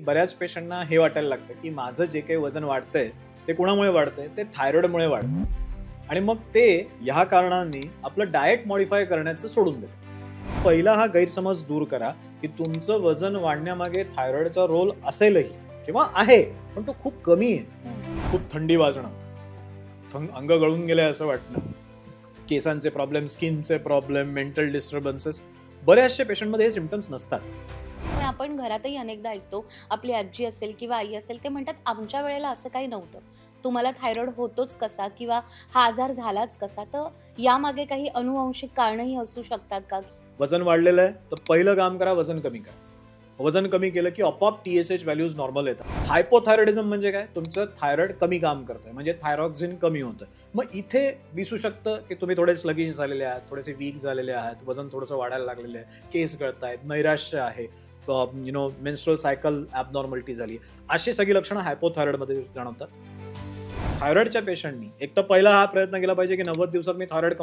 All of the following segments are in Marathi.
बऱ्याच पेशंटना हे वाटायला लागतं की माझं जे काही वजन वाढतंय ते कोणामुळे वाढतंय, ते थायरॉइडमुळे वाढतंय. आणि मग ते ह्या कारणांनी आपलं डाएट मॉडिफाय करण्याचं सोडून देतं. पहिला हा गैरसमज दूर करा की तुमचं वजन वाढण्यामागे थायरॉइडचा रोल असेलही किंवा आहे, पण तो खूप कमी आहे. खूप थंडी वाजणं, अंग गळून गेलंय असं वाटणं, केसांचे प्रॉब्लेम, स्किनचे प्रॉब्लेम, मेंटल डिस्टर्बन्सेस, बऱ्याचशा पेशंटमध्ये हे सिम्पटम्स नसतात. पण आपण घरातही अनेकदा ऐकतो, आपली आजी असेल किंवा आई असेल, ते म्हणतात आमच्या वेळेला असं काही नव्हतं. तुम्हाला थायरॉइड होतोच कसा किंवा हा आजार झालाच कसा? तर यामागे काही अनुवंशिक कारणंही असू शकतात का? वजन वाढलेलं आहे तर पहिलं काम करा, वजन कमी करा. वजन कमी केलं की आपोआप TSH व्हॅल्यूज नॉर्मल येतात. हायपोथायरॉइडिझम म्हणजे काय? तुमचं थायरॉइड कमी काम करतंय, म्हणजे थायरॉक्सिन कमी होतं. मग इथे दिसू शकतं की तुम्ही थोडे स्लगिश झालेले आहात, थोडेसे वीक झालेले आहात, वजन थोडंसं वाढायला लागलेलं आहे, केस गळतायत, नैराश्य आहे, मेन्स्ट्रुअल सायकल ॲबनॉर्मॅलिटी झाली, अशी सगळी लक्षणं हायपोथायरॉइडमध्ये जाणवतात. थायरॉइडच्या पेशंटनी एक तर पहिला हा प्रयत्न केला पाहिजे की 90 दिवसात मी थायरॉइड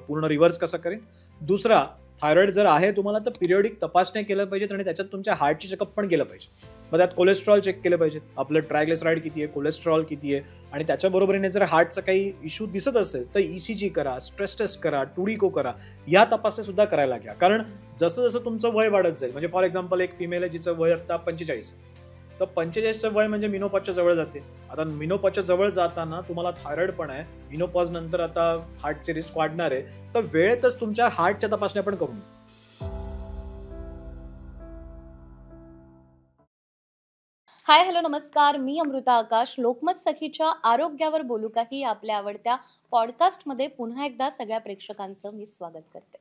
पूर्ण रिव्हर्स कसा करेन. दुसरा, थायरॉइड जर आहे तुम्हाला तर पिरियडिक तपासण्या केल्या पाहिजेत आणि त्याच्यात तुमच्या हार्टची चेकअप पण केलं पाहिजे. मग त्यात कोलेस्ट्रॉल चेक केलं पाहिजे, आपलं ट्रायग्लिसराईड किती आहे, कोलेस्ट्रॉल किती आहे, आणि त्याच्या बरोबरीने जर हार्टचा काही इश्यू दिसत असेल तर ECG करा, स्ट्रेस टेस्ट करा, टुडिको करा, या तपासण्या सुद्धा करायला घ्या. कारण जसं जसं तुमचं वय वाढत जाईल, म्हणजे फॉर एक्झाम्पल एक फिमेल आहे जिचं वय आता 45, तर 45चं वय म्हणजे मिनोपॉजच्या जवळ जाते. आता मिनोपॉजच्या जवळ जाताना तुम्हाला थायरॉइड पण आहे, मिनोपॉज नंतर आता हार्टची रिस्क वाढणार आहे, तर वेळेतच तुमच्या हार्टच्या तपासण्या पण करून. हाय, हॅलो, नमस्कार. मी अमृता आकाश. लोकमत सखीच्या आरोग्यावर बोलू का ही आपल्या आवडत्या पॉडकास्टमध्ये पुन्हा एकदा सगळ्या प्रेक्षकांचं मी स्वागत करते.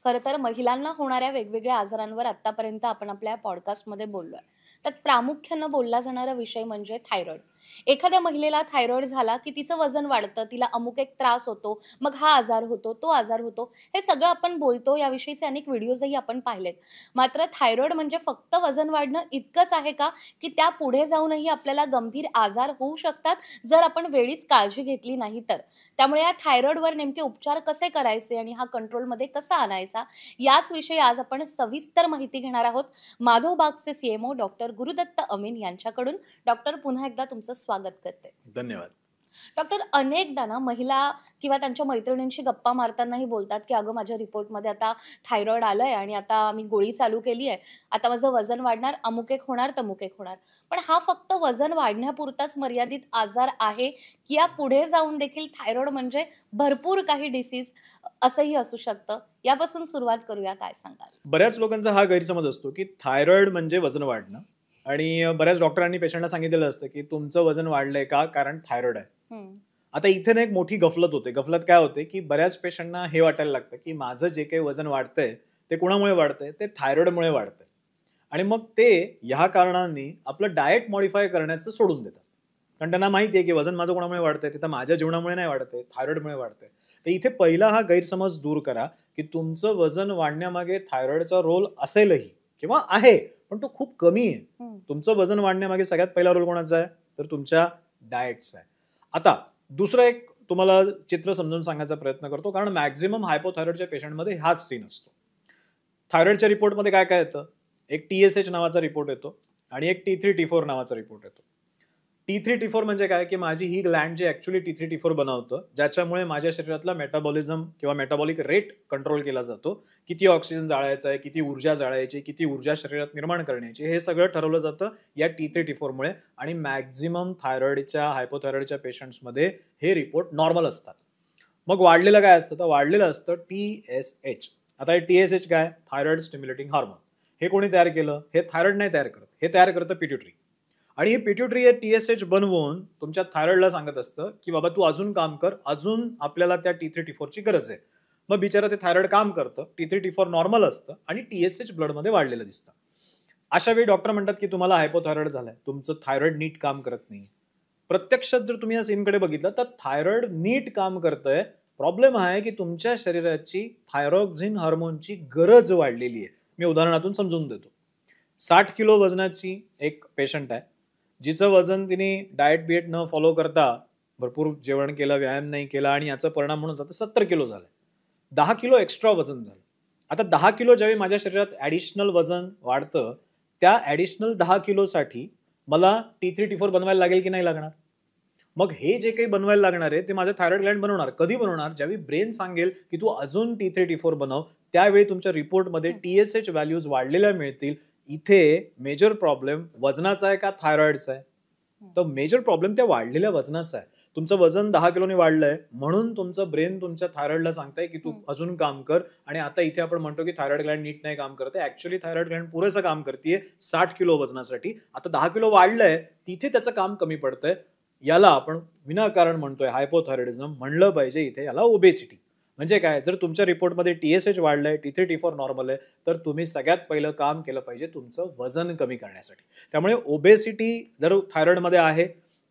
खरं तर महिलांना होणाऱ्या वेगवेगळ्या आजारांवर आतापर्यंत आपण आपल्या पॉडकास्टमध्ये बोललोय. त्यात प्रामुख्यानं बोलला जाणारा विषय म्हणजे थायरॉइड. एखाद्या महिलेला थायरॉइड झाला की तिचं वजन वाढतं, तिला अमुक एक त्रास होतो, मग हा आजार होतो, तो आजार होतो, हे सगळं आपण बोलतो. याविषयीचे अनेक व्हिडिओजही आपण पाहिलेत. मात्र थायरॉइड म्हणजे फक्त वजन वाढणं इतकंच आहे का, की त्या पुढे जाऊनही आपल्याला गंभीर आजार होऊ शकतात जर आपण वेळीच काळजी घेतली नाही तर? त्यामुळे या थायरॉइडवर नेमके उपचार कसे करायचे आणि हा कंट्रोलमध्ये कसा आणायचा, याच विषयी आज आपण सविस्तर माहिती घेणार आहोत. माधवबागचे CMO डॉक्टर गुरुदत्त अमीन यांच्याकडून. डॉक्टर, पुन्हा एकदा तुमचं स्वागत करते. धन्यवाद. डॉक्टर, अनेकदा ना महिला किंवा त्यांच्या मैत्रिणींशी गप्पा मारतानाही बोलतात की अगं, माझ्या रिपोर्टमध्ये आता थायरॉइड आलंय आणि आता मी गोळी चालू केली आहे, आता माझं वजन वाढणार, अमुक एक होणार, तमुक एक होणार. पण हा फक्त वजन वाढण्यापुरताच मर्यादित आजार आहे की या पुढे जाऊन देखील थायरॉइड म्हणजे भरपूर काही डिसीज असंही असू शकतं? यापासून सुरुवात करूया, काय सांगाल? बऱ्याच लोकांचा हा गैरसमज असतो की थायरॉइड म्हणजे वजन वाढणं, आणि बऱ्याच डॉक्टरांनी पेशंटला सांगितलेलं असतं की तुमचं वजन वाढलंय का, कारण थायरॉइड आहे. आता इथे ना एक मोठी गफलत होते. गफलत काय होते की बऱ्याच पेशंटना हे वाटायला लागतं की माझं जे काही वजन वाढतंय ते कोणामुळे वाढतंय, ते थायरॉइडमुळे वाढतंय. आणि मग ते ह्या कारणांनी आपलं डाएट मॉडिफाय करण्याचं सोडून देतात. कारण त्यांना माहिती आहे की वजन माझं कोणामुळे वाढतंय, ते तर माझ्या जेवणामुळे नाही वाढतंय, थायरॉइडमुळे वाढतंय. तर इथे पहिला हा गैरसमज दूर करा की तुमचं वजन वाढण्यामागे थायरॉइडचा रोल असेलही किंवा आहे, पण तो खूप कमी आहे. तुमचं वजन वाढण्यामागे सगळ्यात पहिला रोल कोणाचा आहे, तर तुमच्या डाएटचा आहे. आता दुसरं एक तुम्हाला चित्र समजून सांगायचा प्रयत्न करतो, कारण मॅक्झिमम हायपोथायरॉइडच्या पेशंटमध्ये हाच सीन असतो. थायरॉइडच्या रिपोर्टमध्ये काय काय येतं, एक TSH नावाचा रिपोर्ट येतो आणि एक T3T4 नावाचा रिपोर्ट येतो. T3T4 म्हणजे काय, की माझी ही ग्लँड जी ऍक्च्युअली T3T4 बनवतं, ज्याच्यामुळे माझ्या शरीरातला मेटाबॉलिझम किंवा मेटाबॉलिक रेट कंट्रोल केला जातो. किती ऑक्सिजन जाळायचा आहे, किती ऊर्जा जाळायची, किती ऊर्जा शरीरात निर्माण करण्याची, हे सगळं ठरवलं जातं या T3T4 मुळे. आणि मॅक्झिमम थायरॉइडच्या, हायपोथायरॉइडच्या पेशंट्समध्ये हे रिपोर्ट नॉर्मल असतात. मग वाढलेलं काय असतं, तर वाढलेलं असतं TSH. आता हे TSH काय, थायरॉइड स्टिम्युलेटिंग हार्मोन. हे कोणी तयार केलं, हे थायरॉइड नाही तयार करत, हे तयार करतं पिट्युटरी. आणि हे पिट्युटरी हे TSH बनवून तुमच्या थायरॉइडला सांगत असतं की बाबा तू अजून काम कर, अजून आपल्याला त्या T3T4 ची गरज आहे. मग बिचारा ते थायरॉइड काम करतं, T3T4 नॉर्मल असतं आणि TSH ब्लडमध्ये वाढलेलं दिसतं. अशा वेळी डॉक्टर म्हणतात की तुम्हाला हायपोथायरॉइड झालाय, तुमचं थायरॉइड नीट काम करत नाही. प्रत्यक्षात जर तुम्ही या सीनकडे बघितलं तर थायरॉइड नीट काम करतंय. प्रॉब्लेम आहे की तुमच्या शरीराची थायरॉक्सिन हार्मोनची गरज वाढलेली आहे. मी उदाहरणातून समजून देतो. 60 किलो वजनाची एक पेशंट आहे, जिचं वजन तिने डाएट न फॉलो करता भरपूर जेवण केलं, व्यायाम नाही केला, आणि याचा परिणाम म्हणून जातं 70 किलो झालं. 10 किलो एक्स्ट्रा वजन झालं. आता 10 किलो ज्यावेळी माझ्या शरीरात ॲडिशनल वजन वाढतं, त्या ऍडिशनल 10 किलोसाठी मला T3 T4 बनवायला लागेल की नाही लागणार? मग हे जे काही बनवायला लागणार आहे ते माझं थायरॉइड ग्लँड बनवणार. कधी बनवणार? ज्यावेळी ब्रेन सांगेल की तू अजून T3 T4 बनव, त्यावेळी तुमच्या रिपोर्टमध्ये TSH व्हॅल्यूज वाढलेल्या मिळतील. इथे मेजर प्रॉब्लेम वजनाचा आहे का थायरॉइडचा आहे? तर मेजर प्रॉब्लेम त्या वाढलेल्या वजनाचा आहे. तुमचं वजन 10 किलोने वाढलंय म्हणून तुमचं ब्रेन तुमच्या थायरॉइडला सांगताय की तू अजून काम कर. आणि आता इथे आपण म्हणतो की थायरॉइड ग्लँड नीट नाही काम करत आहे. ऍक्च्युअली थायरॉइड ग्लँड पुरेसं काम करते 60 किलो वजनासाठी. आता 10 किलो वाढलंय, तिथे त्याचं काम कमी पडतंय. याला आपण विनाकारण म्हणतोय हायपोथायरॉइडिझम. म्हणलं पाहिजे इथे याला ओबेसिटी. म्हणजे काय? जर तुमच्या रिपोर्टमध्ये TSH वाढलंय, T3 T4 नॉर्मल आहे, तर तुम्ही सगळ्यात पहिलं काम केलं पाहिजे तुमचं वजन कमी करण्यासाठी. त्यामुळे ओबेसिटी जर थायरॉइडमध्ये आहे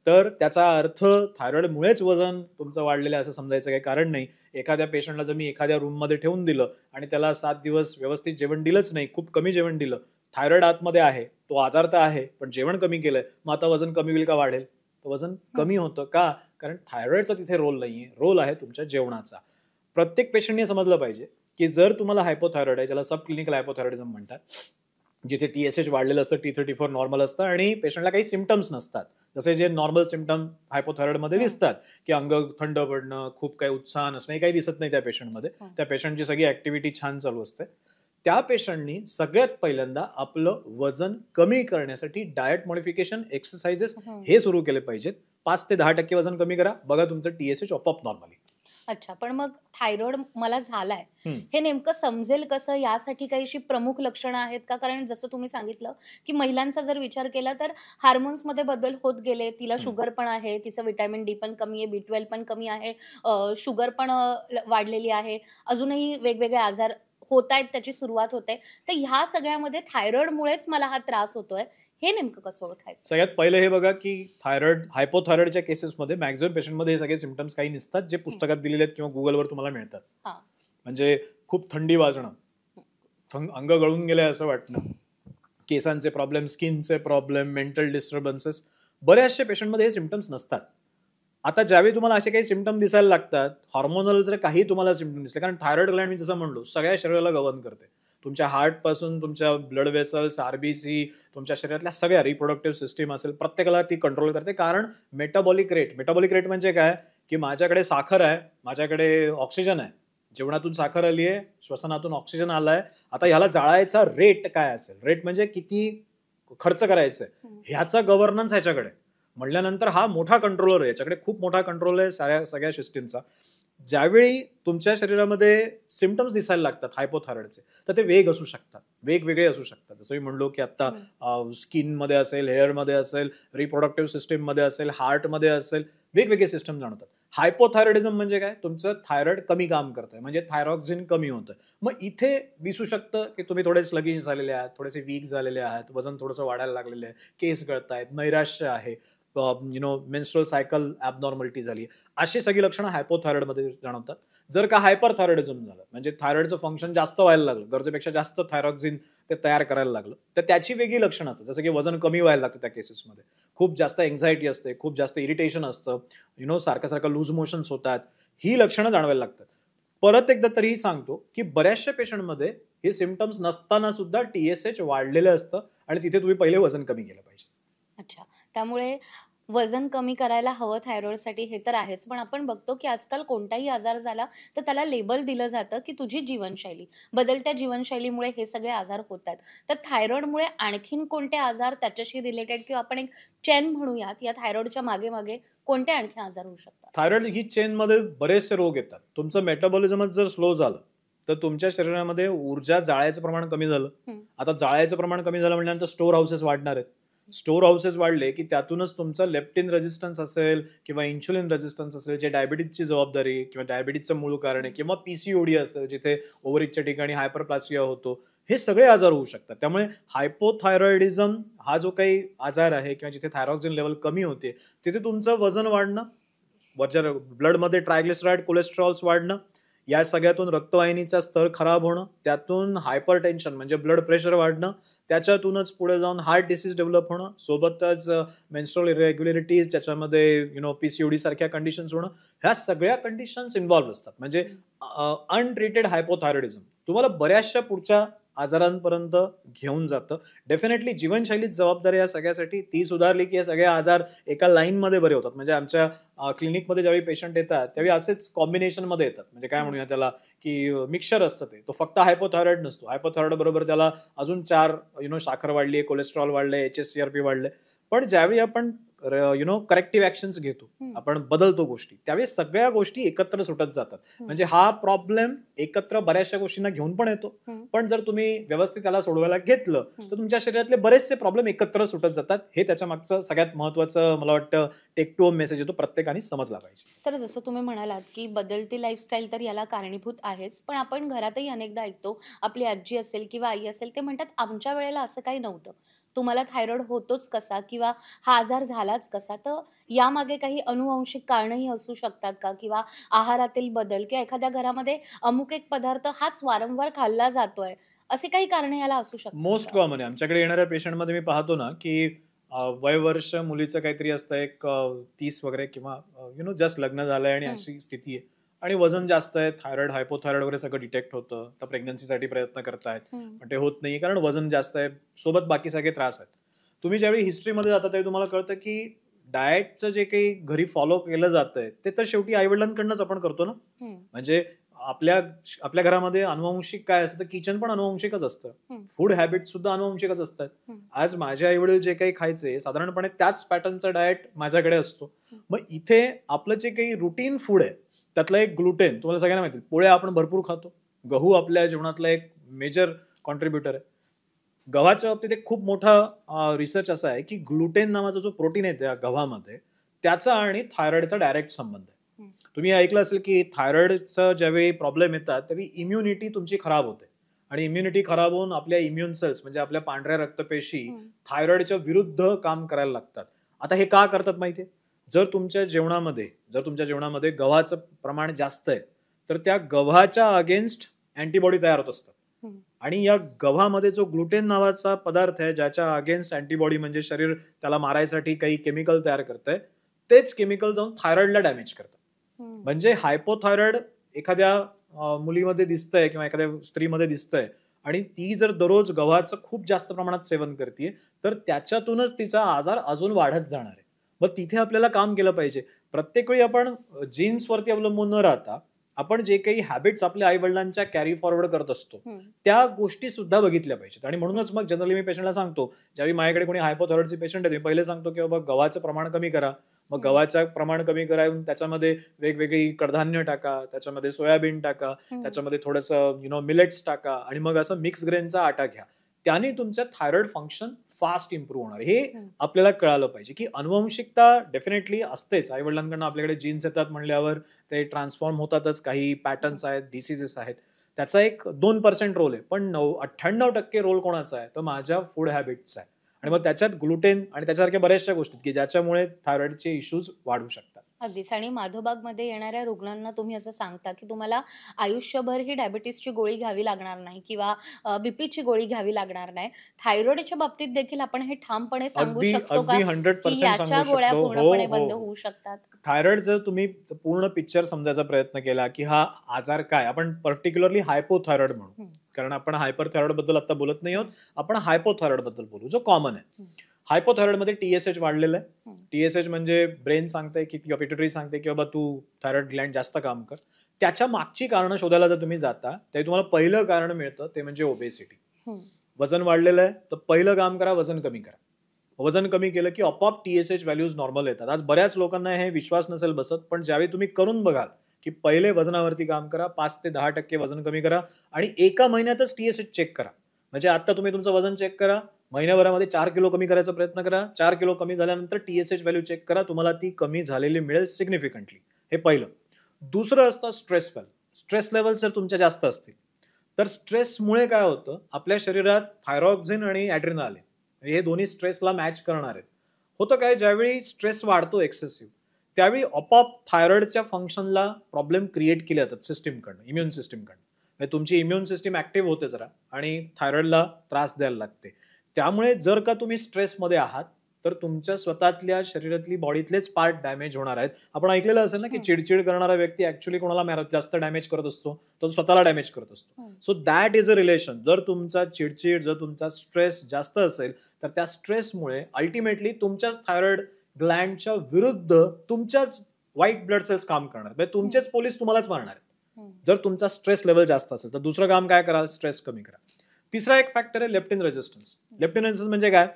तर त्याचा अर्थ थायरॉइडमुळेच वजन तुमचं वाढलेलं आहे असं समजायचं काही कारण नाही. एखाद्या पेशंटला जर मी एखाद्या रूममध्ये ठेवून दिलं आणि त्याला 7 दिवस व्यवस्थित जेवण दिलंच नाही, खूप कमी जेवण दिलं, थायरॉइड आतमध्ये आहे, तो आजार तर आहे, पण जेवण कमी केलंय, मग आता वजन कमी होईल का वाढेल? तर वजन कमी होतं का? कारण थायरॉइडचा तिथे रोल नाहीये, रोल आहे तुमच्या जेवणाचा. प्रत्येक पेशंटने समजलं पाहिजे की जर तुम्हाला हायपोथायरॉइड आहे, ज्याला सब क्लिनिकल हायपोथायरॉइडिझम म्हणतात, जिथे TSH वाढलेलं असतं, T3 T4 नॉर्मल असतं आणि पेशंटला काही सिम्पटम्स नसतात, जसे जे नॉर्मल सिम्पटम हायपोथायरॉइडमध्ये दिसतात की अंग थंड पडणं, खूप काही उत्साह नसणं, काही दिसत नाही त्या पेशंटमध्ये. त्या पेशंटची सगळी ऍक्टिव्हिटी छान चालू असते. त्या पेशंटनी सगळ्यात पहिल्यांदा आपलं वजन कमी करण्यासाठी डाएट मॉडिफिकेशन, एक्सरसाइजेस हे सुरू केले पाहिजेत. 5 ते 10% वजन कमी करा, बघा तुमचं TSH आपोआप नॉर्मली. अच्छा, पण मग थायरॉइड मला झालाय हे नेमकं समजेल कसं? यासाठी काही अशी प्रमुख लक्षणं आहेत का? कारण जसं तुम्ही सांगितलं की महिलांचा जर विचार केला तर हार्मोन्स मध्ये बदल होत गेले, तिला शुगर पण आहे, तिचं विटॅमिन D पण कमी आहे, B12 पण कमी आहे, शुगर पण वाढलेली आहे, अजूनही वेगवेगळे आजार होत आहेत, त्याची सुरुवात होते. तर ह्या सगळ्यामध्ये थायरॉइडमुळेच मला हा त्रास होतोय, हे नेमकं कसं ओळखायचं? सगळ्यात पहिले हे बघा की थायरॉइड, हायपोथायरॉइडच्या केसेसमध्ये मॅक्झिमम पेशंटमध्ये हे सगळे सिम्पटम्स काही नसतात, जे पुस्तकात दिलेले आहेत किंवा गुगलवर तुम्हाला मिळतात. म्हणजे खूप थंडी वाजणं, अंग गळून गेलंय असं वाटणं, केसांचे प्रॉब्लेम, स्किनचे प्रॉब्लेम, मेंटल डिस्टर्बन्सेस, बऱ्याचशा पेशंटमध्ये हे सिम्पटम्स नसतात. आता ज्यावेळी तुम्हाला असे काही सिम्पटम दिसायला लागतात, हॉर्मोनल जर काही तुम्हाला सिम्पटम दिसले, कारण थायरॉइड ग्लँड मी जसं म्हणलो सगळ्या शरीराला गव्हर्न करते. तुमच्या हार्ट पासून तुमच्या ब्लड वेसल्स, RBC, तुमच्या शरीरातल्या सगळ्या रिप्रोडक्टिव्ह सिस्टीम असेल, प्रत्येकाला ती कंट्रोल करते. कारण मेटाबॉलिक रेट म्हणजे काय? की माझ्याकडे साखर आहे, माझ्याकडे ऑक्सिजन आहे, जेवणातून साखर आली आहे, श्वसनातून ऑक्सिजन आलाय, आता ह्याला जाळायचा रेट काय असेल? रेट म्हणजे किती खर्च करायचा आहे, ह्याचा गव्हर्नन्स ह्याच्याकडे. म्हणल्यानंतर हा मोठा कंट्रोलर आहे, याच्याकडे खूप मोठा कंट्रोल आहे सगळ्या सिस्टीमचा. ज्यावेळी तुमच्या शरीरामध्ये सिम्पटम्स दिसायला लागतात हायपोथायरॉइडचे, तर ते वेग असू शकतात, वेगवेगळे असू शकतात. जसं मी म्हणलो की आता स्किनमध्ये असेल, हेअरमध्ये असेल, रिप्रोडक्टिव्ह सिस्टीममध्ये असेल, हार्टमध्ये असेल, वेगवेगळे सिस्टम जाणवतात. हायपोथायरॉइडिझम म्हणजे काय? तुमचं थायरॉइड कमी काम करतंय, म्हणजे थायरॉक्सिन कमी होतं. मग इथे दिसू शकतं की तुम्ही थोडे स्लगिश झालेले आहात, थोडेसे वीक झालेले आहात, वजन थोडंसं वाढायला लागलेलं आहे, केस गळतायत, नैराश्य आहे, मेन्स्ट्रुअल सायकल ॲबनॉर्मॅलिटी झाली, अशी सगळी लक्षणं हायपोथायरॉइडमध्ये जाणवतात. जर का हायपरथायरॉइडिझम झालं, म्हणजे थायरॉइडचं फंक्शन जास्त व्हायला लागलं, गरजेपेक्षा जास्त थायरॉक्सिन ते तयार करायला लागलं, तर त्याची वेगळी लक्षणं असतात. जसं की वजन कमी व्हायला लागतं त्या केसेसमध्ये, खूप जास्त एन्झायटी असते, खूप जास्त इरिटेशन असतं, सारखं लूज मोशन्स होतात, ही लक्षणं जाणवायला लागतात. परत एकदा तरीही सांगतो की बऱ्याचशा पेशंटमध्ये हे सिम्पटम्स नसताना सुद्धा TSH वाढलेलं असतं आणि तिथे तुम्ही पहिले वजन कमी केलं पाहिजे. अच्छा, त्यामुळे वजन कमी करायला हवं थायरॉइडसाठी हे तर आहेच, पण आपण बघतो की आजकाल कोणताही आजार झाला तर त्याला लेबल दिलं जातं की तुझी जीवनशैली, बदलत्या जीवनशैलीमुळे हे सगळे आजार होत आहेत. तर थायरॉइडमुळे आणखीन कोणते आजार त्याच्याशी रिलेटेड किंवा आपण एक चेन म्हणूयात, या थायरॉइडच्या मागे मागे कोणते आणखी आजार होऊ शकतात? थायरॉइड ही चेनमध्ये बरेचसे रोग येतात. तुमचं मेटाबॉलिझमच जर स्लो झालं तर तुमच्या शरीरामध्ये ऊर्जा जाळायचं प्रमाण कमी झालं. आता जाळायचं प्रमाण कमी झालं म्हटल्यानंतर स्टोअर हाऊसेस वाढणार आहेत. स्टोअर हाऊसेस वाढले की त्यातूनच तुमचं लेप्टिन रेजिस्टन्स असेल किंवा इन्शुलिन रेजिस्टन्स असेल, जे डायबिटीजची जबाबदारी किंवा डायबिटीजचं मूळ कारण आहे, किंवा PCOD असेल जिथे ओव्हरीजच्या ठिकाणी हायपरप्लासिया होतो, हे सगळे आजार होऊ शकतात. त्यामुळे हायपोथायरॉइडिझम हा जो काही आजार आहे किंवा जिथे थायरॉक्सिन लेवल कमी होते, तिथे तुमचं वजन वाढणं, ब्लडमध्ये ट्रायग्लिसराईड, कोलेस्ट्रॉल्स वाढणं, या सगळ्यातून रक्तवाहिनीचा स्तर खराब होणं, त्यातून हायपरटेन्शन म्हणजे ब्लड प्रेशर वाढणं, त्याच्यातूनच पुढे जाऊन हार्ट डिसीज डेव्हलप होणं, सोबतच मेन्स्ट्रुअल इरेग्युलरिटीज, त्याच्यामध्ये PCOD सारख्या कंडिशन्स होणं, ह्या सगळ्या कंडिशन्स इन्व्हॉल्व्ह असतात. म्हणजे अनट्रीटेड हायपोथायरॉइडिझम तुम्हाला बऱ्याचशा पुढच्या आजारांपर्यंत घेऊन जातं. डेफिनेटली जीवनशैलीत जबाबदारी या सगळ्यासाठी ती सुधारली की हे सगळे आजार एका लाईनमध्ये बरे होतात. म्हणजे आमच्या क्लिनिकमध्ये ज्यावेळी पेशंट येतात त्यावेळी असेच कॉम्बिनेशनमध्ये येतात. म्हणजे काय म्हणूया त्याला की मिक्सचर असतं ते. तो फक्त हायपोथायरॉइड नसतो. हायपोथायरॉइड बरोबर त्याला अजून 4 साखर वाढली आहे, कोलेस्ट्रॉल वाढलंय, HSCRP वाढलंय. पण ज्यावेळी आपण करेक्टिव्ह ऍक्शन्स घेतो, आपण बदलतो गोष्टी, त्यावेळी सगळ्या गोष्टी एकत्र सुटत जातात. म्हणजे हा प्रॉब्लेम एकत्र बऱ्याचशा गोष्टींना घेऊन पण येतो. पण जर तुम्ही व्यवस्थित त्याला सोडवायला घेतलं तर तुमच्या शरीरातले बरेचसे प्रॉब्लेम एकत्र सुटत जातात. हे त्याच्या मागचं सगळ्यात महत्वाचं मला वाटतं टेक टू होम मेसेज आहे, तो प्रत्येकाने समजला पाहिजे. सर, जसं तुम्ही म्हणालात की बदलती लाईफस्टाईल तर याला कारणीभूत आहेच, पण आपण घरातही अनेकदा ऐकतो, आपली आजी असेल किंवा आई असेल, ते म्हणतात आमच्या वेळेला असं काही नव्हतं, तुम्हाला थायरॉइड होतोच कसा किंवा हा आजार झालाच कसा. तर यामागे काही अनुवंशिक कारणंही असू शकतात का, किंवा आहारातील बदल, किंवा एखाद्या घरामध्ये अमुक एक पदार्थ हाच वारंवार खाल्ला जातोय, असे काही कारण याला असू शकतात मोस्ट का? कॉमन आहे. आमच्याकडे येणाऱ्या पेशंटमध्ये मी पाहतो ना की वय वर्ष मुलीचं काहीतरी असतं एक 30 वगैरे किंवा जस्ट लग्न झालंय आणि अशी स्थिती आहे आणि वजन जास्त आहे, थायरॉइड हायपोथायरॉइड वगैरे सगळं डिटेक्ट होतं. तर प्रेग्नन्सीसाठी प्रयत्न करतायत पण ते होत नाही कारण वजन जास्त आहे, सोबत बाकी सगळे त्रास आहेत. तुम्ही ज्यावेळी हिस्ट्रीमध्ये जाता त्यावेळी तुम्हाला कळतं की डाएटचं जे काही घरी फॉलो केलं जातंय ते तर शेवटी आईवडिलांकडनंच आपण करतो ना. म्हणजे आपल्या आपल्या घरामध्ये अनुवंशिक काय असतं, किचन पण अनुवंशिकच असतं, फूड हॅबिट सुद्धा अनुवंशिकच असतात. आज माझे आई वडील जे काही खायचे साधारणपणे त्याच पॅटर्नचा डाएट माझ्याकडे असतो. मग इथे आपलं जे काही रुटीन फूड आहे त्यातलं एक ग्लुटेन, तुम्हाला सगळ्यांना माहिती, पोळ्या आपण भरपूर खातो, गहू आपल्या जेवणातला एक मेजर कॉन्ट्रीब्युटर आहे. गव्हाच्या बाबतीत एक खूप मोठा रिसर्च असा आहे की ग्लुटेन नावाचा जो प्रोटीन आहे त्या गव्हामध्ये, त्याचा आणि थायरॉइडचा डायरेक्ट संबंध आहे. तुम्ही ऐकलं असेल की थायरॉइडचा ज्यावेळी प्रॉब्लेम येतात त्यावेळी इम्युनिटी तुमची खराब होते आणि इम्युनिटी खराब होऊन आपल्या इम्युन सेल्स म्हणजे आपल्या पांढऱ्या रक्तपेशी थायरॉइडच्या विरुद्ध काम करायला लागतात. आता हे का करतात माहितीये? जर तुमच्या जेवणामध्ये गव्हाचं प्रमाण जास्त आहे तर त्या गव्हाच्या अगेन्स्ट अँटीबॉडी तयार होत असतात आणि या गव्हामध्ये जो ग्लुटेन नावाचा पदार्थ आहे ज्याच्या अगेन्स्ट अँटीबॉडी म्हणजे शरीर त्याला मारायसाठी काही केमिकल तयार करतंय, तेच केमिकल जाऊन थायरॉइडला डॅमेज करतं. म्हणजे हायपोथायरॉइड एखाद्या मुलीमध्ये दिसतंय किंवा एखाद्या स्त्रीमध्ये दिसतंय आणि ती जर दररोज गव्हाचं खूप जास्त प्रमाणात सेवन करते तर त्याच्यातूनच तिचा आजार अजून वाढत जाणार आहे. मग तिथे आपल्याला काम केलं पाहिजे. प्रत्येक वेळी आपण जीन्सवरती अवलंबून न राहता आपण जे काही हॅबिट्स आपल्या आई वडिलांच्या कॅरी फॉरवर्ड करत असतो त्या गोष्टी सुद्धा बघितल्या पाहिजेत. आणि म्हणूनच मग जनरली मी पेशंटला सांगतो, ज्यावेळी माझ्याकडे कोणी हायपोथायरॉइडचे पेशंट आहे, मी पहिले सांगतो की बाबा गव्हाचं प्रमाण कमी करा. मग गव्हाचं प्रमाण कमी करून त्याच्यामध्ये वेगवेगळी कडधान्य टाका, त्याच्यामध्ये सोयाबीन टाका, त्याच्यामध्ये थोडंसं मिलेट्स टाका आणि मग असं मिक्स ग्रेनचा आटा घ्या. त्याने तुमचं थायरॉइड फंक्शन फास्ट इम्प्रूव्ह होणार. हे आपल्याला कळालं पाहिजे की अनुवंशिकता डेफिनेटली असतेच. आई वडिलांकडून आपल्याकडे जीन्स येतात म्हणल्यावर ते ट्रान्सफॉर्म होतातच. काही पॅटर्न्स आहेत, डिसीजेस आहेत, त्याचा एक 2% रोल आहे, पण 98% रोल कोणाचा आहे तर माझ्या फूड हॅबिट्स आहे. आणि मग त्याच्यात ग्लुटेन आणि त्याच्यासारख्या बऱ्याचशा गोष्टी की ज्याच्यामुळे थायरॉइडचे इश्यूज वाढू शकतात. अगदीच. आणि माधवबागमध्ये येणाऱ्या रुग्णांना तुम्ही असं सांगता की तुम्हाला आयुष्यभर ही डायबिटीसची गोळी घ्यावी लागणार नाही किंवा बीपीची गोळी घ्यावी लागणार नाही. थायरॉइडच्या बाबतीत देखील आपण हे ठामपणे सांगू अगदी शकतो का अगदी की 100% याच्या सांगू गोळ्या शकतो. हो पूर्णपणे हो बंद हो. होऊ शकतात? थायरॉइड जर तुम्ही पूर्ण पिक्चर समजायचा प्रयत्न केला की हा आजार काय, आपण पर्टिक्युलरली हायपोथायरॉइड म्हणू, कारण आपण हायपरथायरॉइड बद्दल आता बोलत नाही आहोत, आपण हायपोथायरॉइड बद्दल बोलू जो कॉमन आहे. हायपोथायरॉइड मध्ये TSH वाढलेलं आहे. TSH म्हणजे ब्रेन सांगते की किंवा पिट्युटरी सांगते की बाबा तू थायरॉइड ग्लँड जास्त काम कर. त्याच्या मागची कारणं शोधायला जर तुम्ही जाता तर तुम्हाला पहिलं कारण मिळतं ते म्हणजे ओबेसिटी. वजन वाढलेलं आहे तर पहिलं काम करा, वजन कमी करा. वजन कमी केलं की आपोआप TSH व्हॅल्यूज नॉर्मल येतात. आज बऱ्याच लोकांना हे विश्वास नसेल बसत, पण ज्यावेळी तुम्ही करून बघाल की पहिले वजनावरती काम करा, 5 ते 10% वजन कमी करा आणि एका महिन्यातच TSH चेक करा. म्हणजे आता तुम्ही तुमचं वजन चेक करा, महिन्याभरामध्ये 4 किलो कमी करायचा प्रयत्न करा, 4 किलो कमी झाल्यानंतर TSH व्हॅल्यू चेक करा, तुम्हाला ती कमी झालेली मिळेल सिग्निफिकंटली. हे पहिलं. दुसरं असतं स्ट्रेस लेवल. स्ट्रेस लेवल जर तुमच्या जास्त असतील तर स्ट्रेसमुळे काय होतं, आपल्या शरीरात थायरॉक्सिन आणि ॲड्रिनालिन हे दोन्ही स्ट्रेसला मॅच करणार आहेत. होतं काय, ज्यावेळी स्ट्रेस वाढतो एक्सेसिव्ह त्यावेळी आपोआप थायरॉइडच्या फंक्शनला प्रॉब्लेम क्रिएट केले जातात सिस्टीमकडनं, इम्युन सिस्टीमकडनं. म्हणजे तुमची इम्युन सिस्टीम ऍक्टिव्ह होते जरा आणि थायरॉइडला त्रास द्यायला लागते. त्यामुळे जर का तुम्ही स्ट्रेसमध्ये आहात तर तुमच्या स्वतःतल्या शरीरातली बॉडीतलेच पार्ट डॅमेज होणार आहेत. आपण ऐकलेलं असेल ना की चिडचिड करणारा व्यक्ती ऍक्च्युअली कोणाला जास्त डॅमेज करत असतो, तो स्वतःला डॅमेज करत असतो. So that is a relation. जर तुमचा चिडचिड, जर तुमचा स्ट्रेस जास्त असेल तर त्या स्ट्रेसमुळे अल्टिमेटली तुमच्याच थायरॉइड ग्लँडच्या विरुद्ध तुमच्याच व्हाईट ब्लड सेल्स काम करणार, म्हणजे तुमचेच पोलीस तुम्हालाच मारणार आहेत. जर तुमचा स्ट्रेस लेवल जास्त असेल तर दुसरं काम काय करा, स्ट्रेस कमी करा. तिसरा एक फॅक्टर आहे लेप्टिन रेजिस्टन्स. लेप्टिन रेजिस्टन्स म्हणजे काय,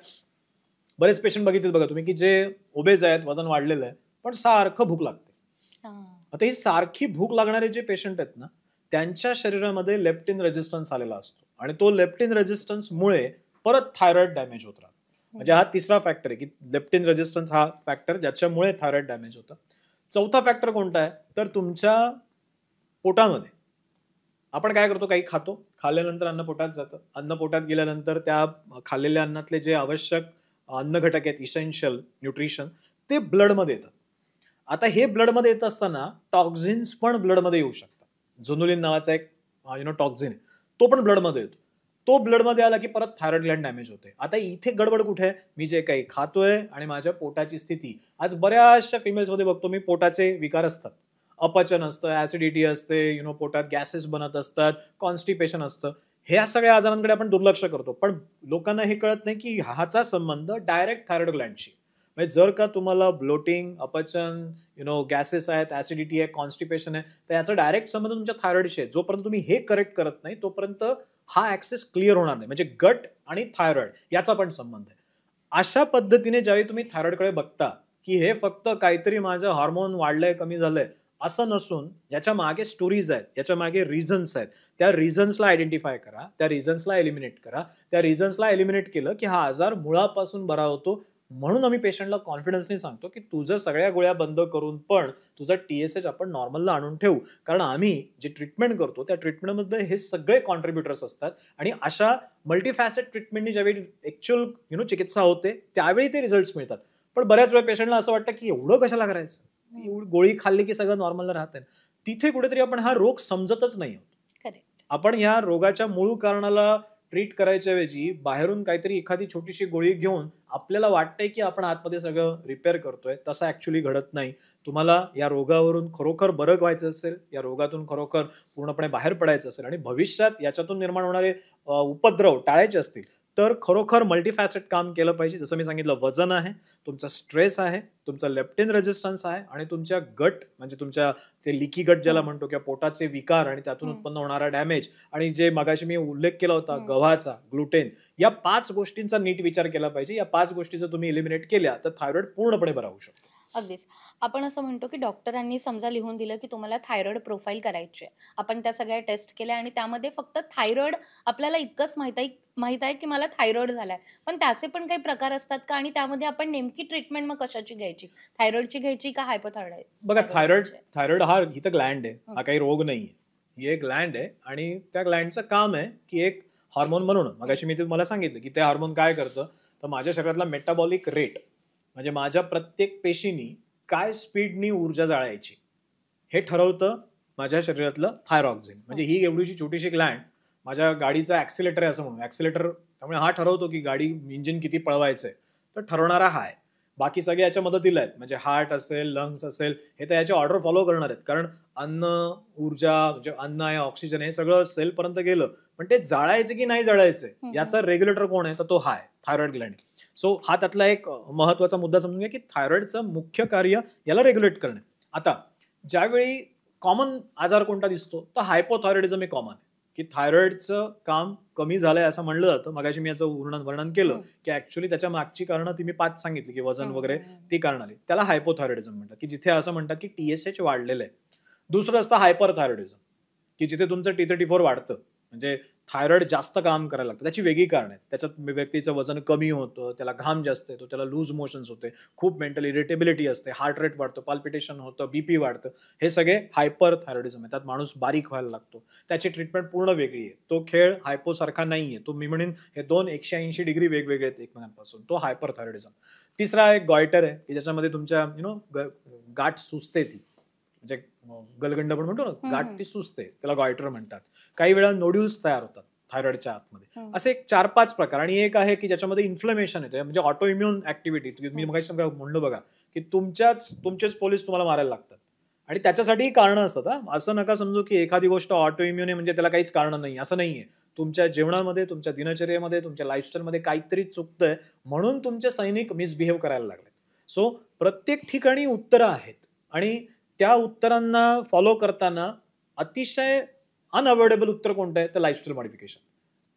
बरेच पेशंट बघितले बघा तुम्ही की जे ओबेज आहेत, वजन वाढलेलं आहे, पण सारखं भूक लागते. आता ही सारखी भूक लागणारे जे पेशंट आहेत ना, त्यांच्या शरीरामध्ये लेप्टिन रेजिस्टन्स आलेला असतो आणि तो लेप्टिन रेजिस्टन्समुळे परत थायरॉइड डॅमेज होत राहतो. म्हणजे हा तिसरा फॅक्टर आहे की लेप्टिन रेजिस्टन्स हा फॅक्टर ज्याच्यामुळे थायरॉइड डॅमेज होतं. चौथा फॅक्टर कोणता आहे, तर तुमच्या पोटामध्ये आपण काय करतो, काही खातो, खाल्ल्यानंतर अन्न पोटात जातं. अन्न पोटात गेल्यानंतर त्या खाल्लेल्या अन्नातले जे आवश्यक अन्न घटक आहेत, इसेन्शियल न्यूट्रिशन, ते ब्लडमध्ये येतात. आता हे ब्लडमध्ये येत असताना टॉक्झिन्स पण ब्लडमध्ये येऊ शकतात. झोनुलिन नावाचा एक टॉक्झिन आहे, तो पण ब्लडमध्ये येतो. तो ब्लडमध्ये आला की परत थायरॉइड ग्लँड डॅमेज होते. आता इथे गडबड कुठे आहे, मी जे काही खातोय आणि माझ्या पोटाची स्थिती. आज बऱ्याचशा फिमेल्समध्ये बघतो मी पोटाचे विकार असतात, अपचन असतं, ऍसिडिटी असते, पोटात गॅसेस बनत असतात, कॉन्स्टिपेशन असतं. ह्या सगळ्या आजारांकडे आपण दुर्लक्ष करतो, पण लोकांना हे कळत नाही की ह्याचा संबंध डायरेक्ट थायरॉइड ग्लँडशी. म्हणजे जर का तुम्हाला ब्लोटिंग, अपचन, गॅसेस आहेत, ऍसिडिटी आहे, कॉन्स्टिपेशन आहे, तर याचा डायरेक्ट संबंध तुमच्या थायरॉइडशी आहे. जोपर्यंत तुम्ही हे करेक्ट करत नाही तोपर्यंत हा ऍक्सेस क्लिअर होणार नाही. म्हणजे गट आणि थायरॉइड याचा पण संबंध आहे. अशा पद्धतीने ज्यावेळी तुम्ही थायरॉइडकडे बघता की हे फक्त काहीतरी माझं हार्मोन वाढलंय, कमी झालंय, असं नसून याच्या मागे स्टोरीज आहेत, याच्या मागे रिझन्स आहेत. त्या रिझन्सला आयडेंटिफाय करा, त्या रिझन्सला एलिमिनेट करा. त्या रिझन्सला एलिमिनेट केलं की हा आजार मुळापासून बरा होतो. म्हणून आम्ही पेशंटला कॉन्फिडन्सने सांगतो की तुझं सगळ्या गोळ्या बंद करून पण तुझा TSH आपण नॉर्मलला आणून ठेवू, कारण आम्ही जे ट्रीटमेंट करतो त्या ट्रीटमेंटमध्ये हे सगळे कॉन्ट्रीब्युटर्स असतात. आणि अशा मल्टीफॅसेट ट्रीटमेंटनी ज्यावेळी ऍक्च्युअल चिकित्सा होते त्यावेळी ते रिझल्ट मिळतात. पण बऱ्याच वेळा पेशंटला असं वाटतं की एवढं कशाला करायचं, गोळी खाल्ली की सगळं नॉर्मल राहतंय. तिथे कुठेतरी आपण हा रोग समजतच नाही आहोत. आपण या रोगाच्या मूळ कारणाला ट्रीट करायच्या ऐवजी बाहेरून काहीतरी एखादी छोटीशी गोळी घेऊन आपल्याला वाटतंय की आपण आतमध्ये सगळं रिपेअर करतोय, तसं ऍक्च्युअली घडत नाही. तुम्हाला या रोगावरून खरोखर बरं व्हायचं असेल, या रोगातून खरोखर पूर्णपणे बाहेर पडायचं असेल आणि भविष्यात याच्यातून निर्माण होणारे उपद्रव टाळायचे असतील, तर खरोखर मल्टीफॅसेट काम केलं पाहिजे. जसं मी सांगितलं, वजन आहे, तुमचा स्ट्रेस आहे, तुमचा लेप्टिन रेजिस्टन्स आहे आणि तुमच्या गट, म्हणजे तुमच्या ते लिकी गट ज्याला म्हणतो, किंवा पोटाचे विकार आणि त्यातून उत्पन्न होणारा डॅमेज, आणि जे मगाशी मी उल्लेख केला होता गव्हाचा, ग्लुटेन, या 5 गोष्टींचा नीट विचार केला पाहिजे. या 5 गोष्टी जर तुम्ही एलिमिनेट केल्या तर थायरॉइड पूर्णपणे बरा होऊ शकतो. अगदीच. आपण असं म्हणतो की डॉक्टरांनी समजा लिहून दिलं की तुम्हाला थायरॉइड प्रोफाईल करायची आहे. आपण त्या सगळ्या टेस्ट केल्या आणि त्यामध्ये फक्त थायरॉइड आपल्याला इतकंच माहित आहे की मला थायरॉइड झालाय. पण त्याचे पण काही प्रकार असतात का, आणि त्यामध्ये आपण नेमकी ट्रीटमेंट मग कशाची घ्यायची? थायरॉइडची घ्यायची का हायपोथायरॉइड? बघा, थायरॉइड हा इथं ग्लँड आहे, हा काही रोग नाहीये. ही एक ग्लँड आहे आणि त्या ग्लँडचं काम आहे की एक हार्मोन बनवणं. मगाशी मी तुम्हाला सांगितलं की ते हार्मोन काय करतं, तर माझ्या शरीरातला मेटाबॉलिक रेट, म्हणजे माझ्या प्रत्येक पेशीनी काय स्पीडनी ऊर्जा जाळायची, हे ठरवतं माझ्या शरीरातलं थायरॉक्सिन. म्हणजे ही एवढीशी छोटीशी ग्लँड माझ्या गाडीचा ऍक्सिलेटर आहे असं म्हणून, ऍक्सिलेटर, त्यामुळे हा ठरवतो की गाडी इंजिन किती पळवायचंय, तर ठरवणारा हा आहे. बाकी सगळे याच्या मदतीला आहेत, म्हणजे हार्ट असेल, लंग्स असेल, हे तर याचे ऑर्डर फॉलो करणार आहेत. कारण अन्न, ऊर्जा, म्हणजे अन्न आहे, ऑक्सिजन, हे सगळं सेलपर्यंत गेलं, पण ते जाळायचं की नाही जाळायचं याचा रेग्युलेटर कोण आहे, तर तो हा आहे, थायरॉइड ग्लँड. सो हा त्यातला एक महत्वाचा मुद्दा समजून घ्या की थायरॉइडचं मुख्य कार्य याला रेग्युलेट करणे. आता ज्यावेळी कॉमन आजार कोणता दिसतो, तर हायपोथायरॉइडिझम हे कॉमन आहे, की थायरॉइडचं काम कमी झालंय असं म्हणलं जातं. मगाशी मी याचं वर्णन केलं की ऍक्च्युअली त्याच्या मागची कारणं ती मी 5 सांगितली, की वजन वगैरे ती कारण आली. त्याला हायपोथायरॉइडिझम म्हणतात, की जिथे असं म्हणतात की TSH वाढलेलं आहे. दुसरं असतं हायपरथायरॉइडिझम, की जिथे तुमचं T34 वाढतं, म्हणजे थायरॉइड जास्त काम करायला लागतं. त्याची वेगळी कारण आहेत. त्याच्यात व्यक्तीचं वजन कमी होतं, त्याला घाम जास्त येतो, त्याला लूज मोशन्स होते, खूप मेंटल इरिटेबिलिटी असते, हार्ट रेट वाढतो, पाल्पिटेशन होतं, BP वाढतं. हे सगळे हायपरथायरॉइडिझम आहे. त्यात माणूस बारीक व्हायला लागतो. त्याची ट्रीटमेंट पूर्ण वेगळी आहे. तो खेळ हायपोसारखा नाहीये. तो मी म्हणेन हे 2 180 डिग्री वेगवेगळे आहेत एकमेकांपासून. तो हायपरथायरॉइडिझम. तिसरा एक गॉयटर आहे, की ज्याच्यामध्ये तुमच्या गाठ सुचते, ती म्हणजे गलगंड पण म्हणतो ना, गाठ ती सुचते, त्याला गॉयटर म्हणतात. काही वेळा नोड्युल्स तयार होतात, थायरॉइडच्या आतमध्ये. असे 4-5 प्रकार. आणि एक आहे की ज्याच्यामध्ये इन्फ्लमेशन येते, म्हणजे ऑटो इम्युन ऍक्टिव्हिटी. मी मगाशी म्हणलो बघा की तुमचेच पोलीस तुम्हाला मारायला लागतात आणि त्याच्यासाठीही कारणं असतात. असं नका समजू की एखादी गोष्ट ऑटो इम्युन आहे म्हणजे त्याला काहीच कारण नाही, असं नाहीये. तुमच्या जेवणामध्ये, तुमच्या दिनचर्येमध्ये, तुमच्या लाईफस्टाईलमध्ये काहीतरी चुकतंय म्हणून तुमचे सैनिक मिसबिहेव करायला लागले. सो प्रत्येक ठिकाणी उत्तरं आहेत आणि त्या उत्तरांना फॉलो करताना अतिशय अनअवॉइडेबल उत्तर कोणतं आहे? तर लाईफस्टाईल मॉडिफिकेशन.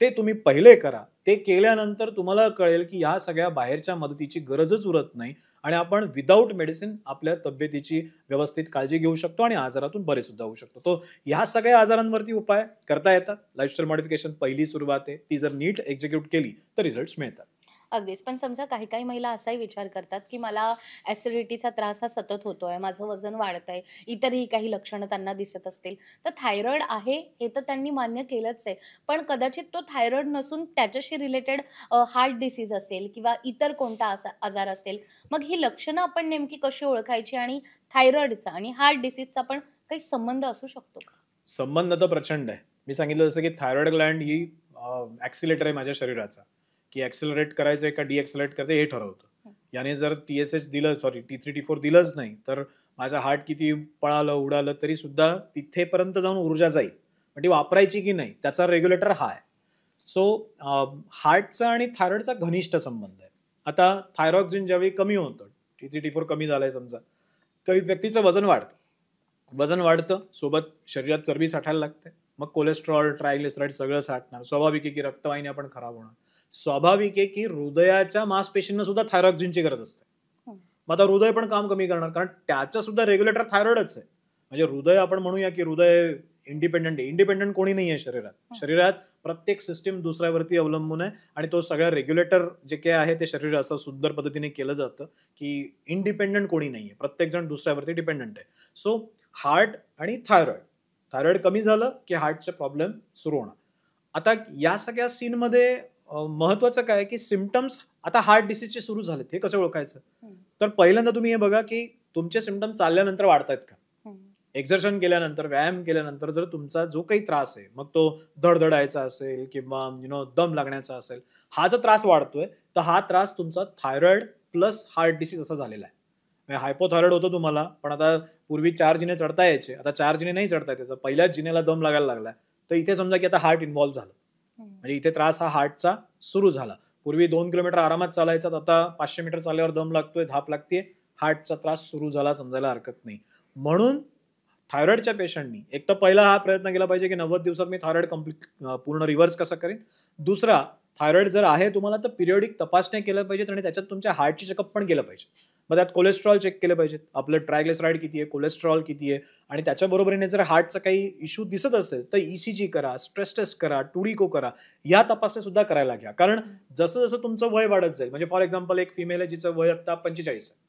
ते तुम्ही पहिले करा. ते केल्यानंतर तुम्हाला कळेल की ह्या सगळ्या बाहेरच्या मदतीची गरजच उरत नाही आणि आपण विदाऊट मेडिसिन आपल्या तब्येतीची व्यवस्थित काळजी घेऊ शकतो आणि आजारातून बरे सुद्धा होऊ शकतो. तो ह्या सगळ्या आजारांवरती उपाय करता येतात. लाईफस्टाईल मॉडिफिकेशन पहिली सुरुवात आहे. ती जर नीट एक्झिक्यूट केली तर रिझल्ट्स मिळतात. अगदीच. पण समजा काही काही महिला असाही विचार करतात, की मला ॲसिडिटीचा त्रास हा सतत होतोय, माझं वजन वाढतंय, इतरही काही लक्षणं त्यांना दिसत असतील. तर थायरॉईड आहे हे तर त्यांनी मान्य केलंच आहे. पण कदाचित तो थायरॉईड नसून त्याच्याशी रिलेटेड हार्ट डिसीज असेल किंवा इतर कोणता आजार असेल. मग ही लक्षणं आपण नेमकी कशी ओळखायची आणि थायरॉईडचा आणि हार्ट डिसीजचा पण काही संबंध असू शकतो का? संबंध तर प्रचंड आहे. मी सांगितलं जसं की थायरॉइड ग्लँड ही ॲक्सिलेटर आहे माझ्या शरीराचा, की ॲक्सिलरेट करायचं का डिॲक्सिलरेट करायचं हे ठरवतं. याने जर TSH दिलं, सॉरी T3 T4 दिलंच नाही तर माझं हार्ट किती पळालं उडालं तरी सुद्धा तिथेपर्यंत जाऊन ऊर्जा जाईल, पण ती वापरायची की नाही त्याचा रेग्युलेटर हा आहे. सो हार्टचा आणि थायरॉइडचा घनिष्ठ संबंध आहे. आता थायरॉक्सिन ज्यावेळी कमी होतं, T3 T4 कमी झालंय समजा, तर व्यक्तीचं वजन वाढतं. वजन वाढतं, सोबत शरीरात चरबी साठायला लागते. मग कोलेस्ट्रॉल, ट्रायग्लिसराईड सगळं साठणार. स्वाभाविक आहे की रक्तवाहिन्या पण खराब होणार. स्वाभाविक आहे की हृदयाच्या मांसपेशींना सुद्धा थायरॉक्सिनची गरज असते. मग आता हृदय पण काम कमी करणार, कारण त्याचं सुद्धा रेग्युलेटर थायरॉइडच आहे. म्हणजे हृदय आपण म्हणूया की हृदय इंडिपेंडंट आहे. इंडिपेंडंट कोणी नाही आहे शरीरात. शरीरात प्रत्येक सिस्टीम दुसऱ्यावरती अवलंबून आहे आणि तो सगळ्या रेग्युलेटर जे काही आहे ते शरीर असं सुंदर पद्धतीने केलं जातं की इंडिपेंडंट कोणी नाहीये. प्रत्येक जण दुसऱ्यावरती डिपेंडंट आहे. सो हार्ट आणि थायरॉइड कमी झालं की हार्टचे प्रॉब्लेम सुरू होणार. आता या सगळ्या सीनमध्ये महत्वाचं काय की सिम्पटम्स आता हार्ट डिसीजचे सुरू झालेत, हे कसं ओळखायचं? तर पहिल्यांदा तुम्ही हे बघा की तुमचे सिम्पटम चालल्यानंतर वाढतायत का? एक्झर्शन केल्यानंतर, व्यायाम केल्यानंतर जर तुमचा जो काही त्रास आहे, मग तो धडधडायचा असेल किंवा दम लागण्याचा असेल, हा जर त्रास वाढतोय तर हा त्रास तुमचा थायरॉइड प्लस हार्ट डिसीज असा झालेला आहे. हायपोथायरॉइड होतं तुम्हाला, पण आता पूर्वी 4 जिने चढता यायचे, आता 4 जिने नाही चढता येत. पहिल्याच जिनेला दम लागायला लागला, तर इथे समजा की आता हार्ट इन्व्हॉल्व्ह झालं, म्हणजे इथे त्रास हा हार्टचा सुरू झाला. पूर्वी 2 किलोमीटर आरामात चालायचा, आता 500 मीटर चालल्यावर दम लागतोय, धाप लागते, हार्टचा त्रास सुरू झाला समजायला हरकत नाही. म्हणून थायरॉइडच्या पेशंटनी एक तर पहिला हा प्रयत्न केला पाहिजे की 90 दिवसात मी थायरॉइड पूर्ण रिव्हर्स कसं करेन. दुसरा, थायरॉइड जर आहे तुम्हाला तर पिरियडिक तपासण्या केल्या पाहिजेत आणि त्याच्यात तुमच्या हार्टची चेकअप पण केलं पाहिजे. मग त्यात कोलेस्ट्रॉल चेक केले पाहिजेत, आपलं ट्रायग्लिसराईड किती आहे, कोलेस्ट्रॉल किती आहे, आणि त्याच्या बरोबरीने जर हार्टचा काही इश्यू दिसत असेल तर ECG करा, स्ट्रेस टेस्ट करा, टुडिको करा, या तपासण्या सुद्धा करायला घ्या. कारण जसं जसं तुमचं वय वाढत जाईल, म्हणजे फॉर एक्झाम्पल एक फिमेल आहे जिचं वय आता 45 आहे,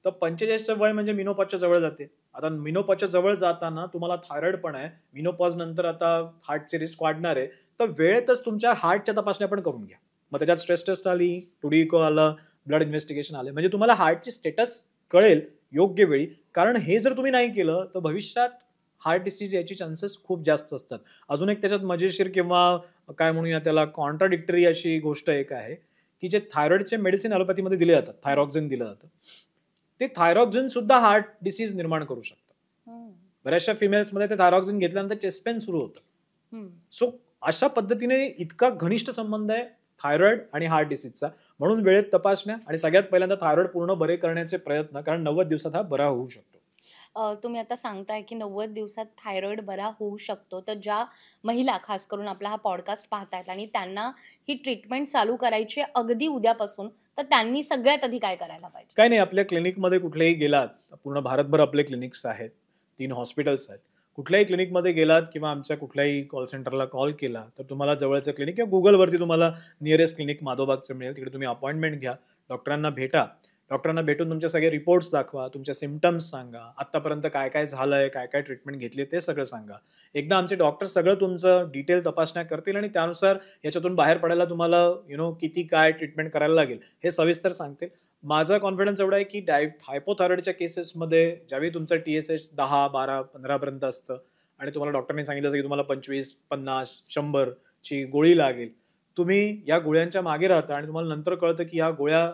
तर 45चं वय म्हणजे मिनोपॉजच्या जवळ जाते. आता मिनोपॉजच्या जवळ जाताना तुम्हाला थायरॉइड पण आहे, मिनोपॉज नंतर आता हार्टचे रिस्क वाढणार आहे, तर वेळेतच तुमच्या हार्टच्या तपासण्या पण करून घ्या. मग त्याच्यात स्ट्रेस टेस्ट आली, टुडिको आलं, ब्लड इन्व्हेस्टिगेशन आले, म्हणजे तुम्हाला हार्टची स्टेटस कळेल योग्य वेळी. कारण हे जर तुम्ही नाही केलं तर भविष्यात हार्ट डिसीज याची चान्सेस खूप जास्त असतात. अजून एक त्याच्यात मजेशीर किंवा काय म्हणूया त्याला कॉन्ट्राडिक्टरी अशी गोष्ट एक आहे की जे थायरॉइडचे मेडिसिन ॲलोपॅथीमध्ये दिले जातात, थायरॉक्सिन दिलं जातं, ते थायरॉक्सिन सुद्धा हार्ट डिसीज निर्माण करू शकतं. बऱ्याचशा फिमेल्समध्ये ते थायरॉक्सिन घेतल्यानंतर चेस्ट पेन सुरू होतं. सो अशा पद्धतीने इतका घनिष्ठ संबंध आहे थायरॉइड आणि हार्ट डिसीजचा. म्हणून वेळेत तपासण्या आणि सगळ्यात पहिल्यांदा थायरॉइड पूर्ण बरे करण्याचे प्रयत्न, कारण 90 दिवसात हा बरा होऊ शकतो. तुम्ही आता सांगताय की 90 दिवसात थायरॉइड बरा होऊ शकतो. तर ज्या महिला खास करून आपला हा पॉडकास्ट पाहतायत आणि त्यांना ही ट्रीटमेंट चालू करायची अगदी उद्यापासून, तर त्यांनी सगळ्यात आधी काय करायला पाहिजे? काय नाही, आपल्या क्लिनिकमध्ये कुठलेही गेलात, पूर्ण भारतभर आपले क्लिनिक्स आहेत, 3 हॉस्पिटल्स आहेत. कुठल्याही क्लिनिकमध्ये गेलात किंवा आमच्या कुठल्याही कॉल सेंटरला कॉल केला तर तुम्हाला जवळचं क्लिनिक किंवा गुगलवरती तुम्हाला नियरेस्ट क्लिनिक माधवबागचं मिळेल. तिकडे तुम्ही अपॉइंटमेंट घ्या, डॉक्टरांना भेटा. डॉक्टरांना भेटून तुमचे सगळे रिपोर्ट्स दाखवा, तुमचे सिम्पटम्स सांगा, आत्तापर्यंत काय काय झालंय, काय काय ट्रीटमेंट घेतली ते सगळं सांगा. एकदा आमचे डॉक्टर सगळं तुमचं डिटेल तपासण्या करतील आणि त्यानुसार याच्यातून बाहेर पडायला तुम्हाला किती काय ट्रीटमेंट करायला लागेल हे सविस्तर सांगतील. माझा कॉन्फिडन्स एवढा आहे की हायपोथायरॉइडच्या केसेसमध्ये ज्यावेळी तुमचं TSH 10, 12, 15 पर्यंत असतं आणि तुम्हाला डॉक्टरने सांगितलं की तुम्हाला 25, 50, 100 ची गोळी लागेल, तुम्ही या गोळ्यांच्या मागे राहता आणि तुम्हाला नंतर कळतं की या गोळ्या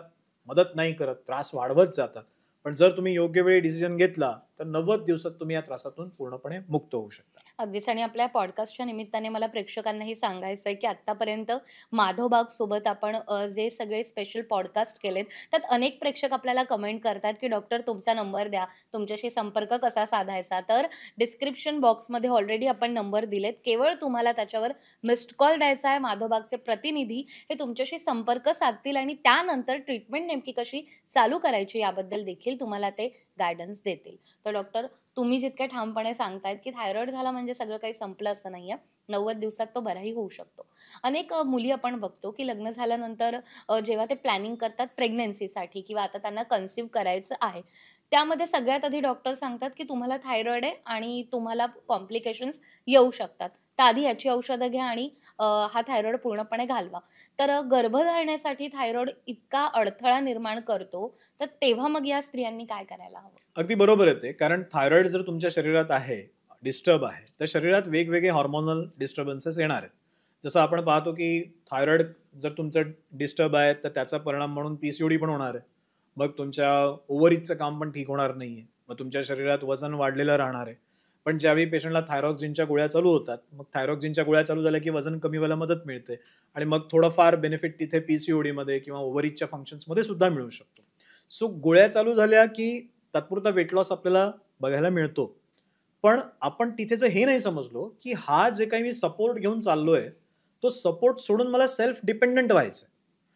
मदत नाही करत, त्रास वाढवत जातात. पण जर तुम्ही योग्य वेळी डिसिजन घेतला तर 90 दिवसात तुम्ही या त्रासातून पूर्णपणे मुक्त होऊ शकता. अगदीच. आणि आपल्या पॉडकास्टच्या निमित्ताने मला प्रेक्षकांनाही सांगायचं आहे, की आत्तापर्यंत माधव सोबत आपण जे सगळे स्पेशल पॉडकास्ट केलेत, त्यात अनेक प्रेक्षक आपल्याला कमेंट करतात, की "डॉक्टर तुमचा नंबर द्या, तुमच्याशी संपर्क कसा साधायचा?" तर डिस्क्रिप्शन बॉक्समध्ये ऑलरेडी आपण नंबर दिलेत. केवळ तुम्हाला त्याच्यावर मिस्ड कॉल द्यायचा आहे. माधवबागचे प्रतिनिधी हे तुमच्याशी संपर्क साधतील आणि त्यानंतर ट्रीटमेंट नेमकी कशी चालू करायची याबद्दल देखील तुम्हाला ते गाईडन्स देतील. तर डॉक्टर, तुम्ही जितक्या ठामपणे सांगतायत, की थायरॉईड झाला म्हणजे सगळं काही संपलं असं नाहीये. 90 दिवसात तो बराही होऊ शकतो. अनेक मुली आपण बघतो, की लग्न झाल्यानंतर जेव्हा ते प्लॅनिंग करतात प्रेग्नन्सीसाठी किंवा आता त्यांना कन्सीव्ह करायचं आहे, त्यामध्ये सगळ्यात आधी डॉक्टर सांगतात, की तुम्हाला थायरॉईड आहे आणि तुम्हाला कॉम्प्लिकेशन्स येऊ शकतात. तर आधी याची औषधं घ्या आणि हा थायरॉईड पूर्णपणे घालवा. तर गर्भधारणेसाठी थायरॉईड इतका अडथळा निर्माण करतो, तर तेव्हा मग या स्त्रियांनी काय करायला हवं? अगदी बरोबर आहे ते. कारण थायरॉइड जर तुमच्या शरीरात आहे, डिस्टर्ब आहे, तर शरीरात वेगवेगळे हॉर्मोनल डिस्टर्बन्सेस येणार आहेत. जसं आपण पाहतो की थायरॉइड जर तुमचं डिस्टर्ब आहे, तर त्याचा परिणाम म्हणून पीसीओडी पण होणार आहे. मग तुमच्या ओव्हरीजचं काम पण ठीक होणार नाहीये. मग तुमच्या शरीरात वजन वाढलेलं राहणार आहे. पण ज्यावेळी पेशंटला थायरॉक्सिनच्या गोळ्या चालू होतात, मग थायरॉक्सिनच्या गोळ्या चालू झाल्या की वजन कमी व्हायला मदत मिळते आणि मग थोडंफार बेनिफिट तिथे पीसीओडीमध्ये किंवा ओव्हरीजच्या फंक्शन्समध्ये सुद्धा मिळू शकतो. सो गोळ्या चालू झाल्या की तात्पुरता वेट लॉस आपल्याला बघायला मिळतो. पण आपण तिथे जर हे नाही समजलो, की हा जे काही मी सपोर्ट घेऊन चाललोय, तो सपोर्ट सोडून मला सेल्फ डिपेंडंट व्हायचंय.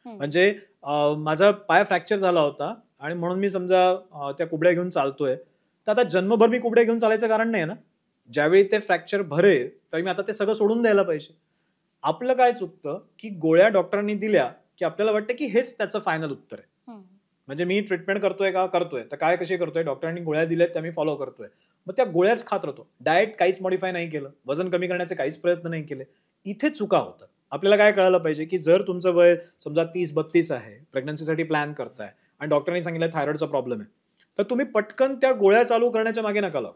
हं. म्हणजे माझा पाय फ्रॅक्चर झाला होता आणि म्हणून मी समजा त्या कुबड्या घेऊन चालतोय. तर आता जन्मभर मी कुबड्या घेऊन चालायचं कारण नाही ना. ज्यावेळी ते फ्रॅक्चर भरेल, तर मी आता ते सगळं सोडून द्यायला पाहिजे. आपलं काय चुकतं, की गोळ्या डॉक्टरांनी दिल्या, की आपल्याला वाटतं, की हेच त्याचं फायनल उत्तर आहे. हं. म्हणजे मी ट्रीटमेंट करतोय का? करतोय. तर काय कशी करतोय? डॉक्टरांनी गोळ्या दिल्यात त्या मी फॉलो करतोय. मग त्या गोळ्याच खात राहतो. डाएट काहीच मॉडिफाय नाही केलं. वजन कमी करण्याचे काहीच प्रयत्न नाही केले. इथे चुका होतात. आपल्याला काय कळायला पाहिजे, की जर तुमचं वय समजा 30-32 आहे, प्रेग्नन्सीसाठी प्लॅन करताय आणि डॉक्टरांनी सांगितलं थायरॉइडचा प्रॉब्लेम आहे. तर तुम्ही पटकन त्या गोळ्या चालू करण्याच्या मागे नका लागू.